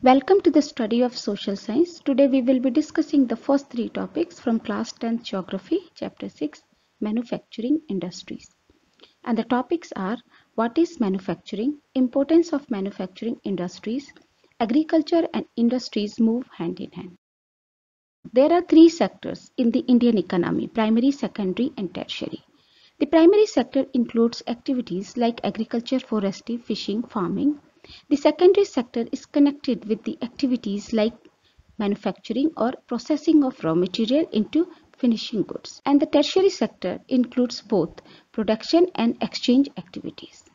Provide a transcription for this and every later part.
Welcome to the study of social science. Today we will be discussing the first three topics from class 10th geography, chapter 6, manufacturing industries. And the topics are what is manufacturing, importance of manufacturing industries, agriculture and industries move hand in hand. There are three sectors in the Indian economy: primary, secondary and tertiary. The primary sector includes activities like agriculture, forestry, fishing, farming. The secondary sector is connected with the activities like manufacturing or processing of raw material into finishing goods. And the tertiary sector includes both production and exchange activities.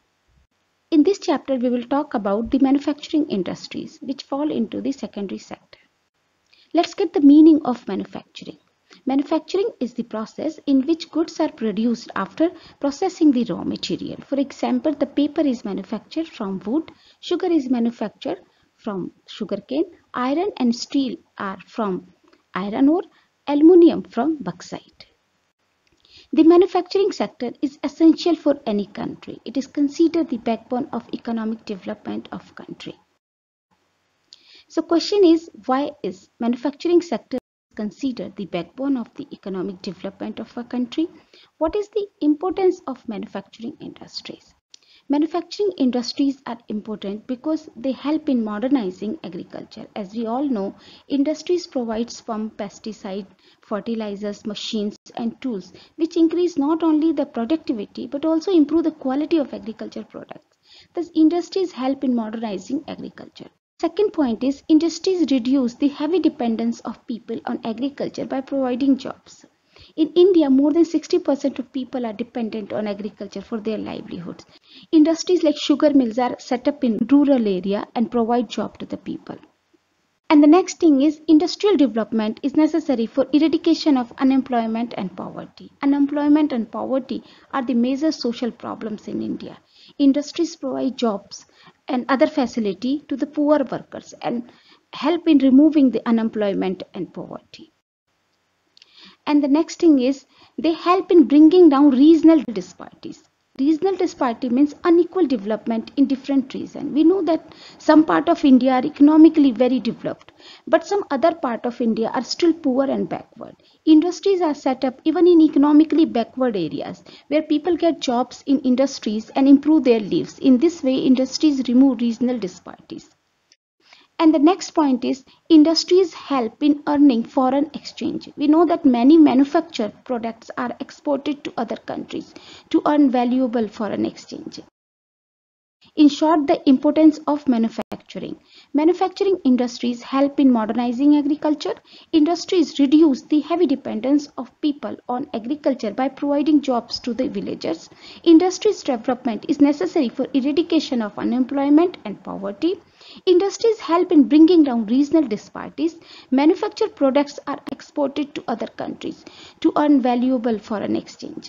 In this chapter, we will talk about the manufacturing industries which fall into the secondary sector. Let's get the meaning of manufacturing. Manufacturing is the process in which goods are produced after processing the raw material. For example, the paper is manufactured from wood, sugar is manufactured from sugarcane, iron and steel are from iron ore, aluminium from bauxite. The manufacturing sector is essential for any country. It is considered the backbone of economic development of country. So question is, why is manufacturing sector considered the backbone of the economic development of a country? What is the importance of manufacturing industries? Manufacturing industries are important because they help in modernizing agriculture. As we all know, industries provides pump, pesticide, fertilizers, machines and tools which increase not only the productivity but also improve the quality of agriculture products. Thus, industries help in modernizing agriculture. Second point is industries reduce the heavy dependence of people on agriculture by providing jobs. In India, more than 60% of people are dependent on agriculture for their livelihoods. Industries like sugar mills are set up in rural area and provide job to the people. And the next thing is industrial development is necessary for eradication of unemployment and poverty. Unemployment and poverty are the major social problems in India. Industries provide jobs and other facility to the poor workers and help in removing the unemployment and poverty. And the next thing is they help in bringing down regional disparities. Regional disparity means unequal development in different regions. We know that some part of India are economically very developed, but some other part of India are still poor and backward. Industries are set up even in economically backward areas where people get jobs in industries and improve their lives. In this way, industries remove regional disparities. And the next point is industries help in earning foreign exchange. We know that many manufactured products are exported to other countries to earn valuable foreign exchange. In short, the importance of manufacturing. Manufacturing industries help in modernizing agriculture. Industries reduce the heavy dependence of people on agriculture by providing jobs to the villagers. Industries development is necessary for eradication of unemployment and poverty. Industries help in bringing down regional disparities. Manufactured products are exported to other countries to earn valuable foreign exchange.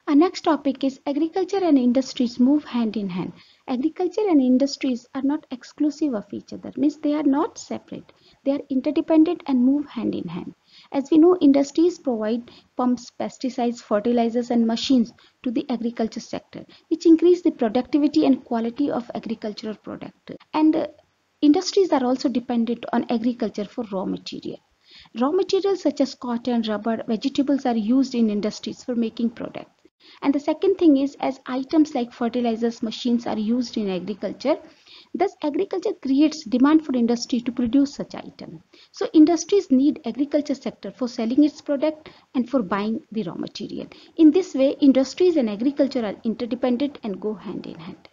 Our next topic is agriculture and industries move hand in hand. Agriculture and industries are not exclusive of each other, means they are not separate. They are interdependent and move hand in hand. As we know, industries provide pumps, pesticides, fertilizers and machines to the agriculture sector, which increase the productivity and quality of agricultural product. And industries are also dependent on agriculture for raw material. Raw materials such as cotton, rubber, vegetables are used in industries for making products. And the second thing is, as items like fertilizers, machines are used in agriculture, thus agriculture creates demand for industry to produce such items. So industries need agriculture sector for selling its product and for buying the raw material. In this way, industries and agriculture are interdependent and go hand in hand.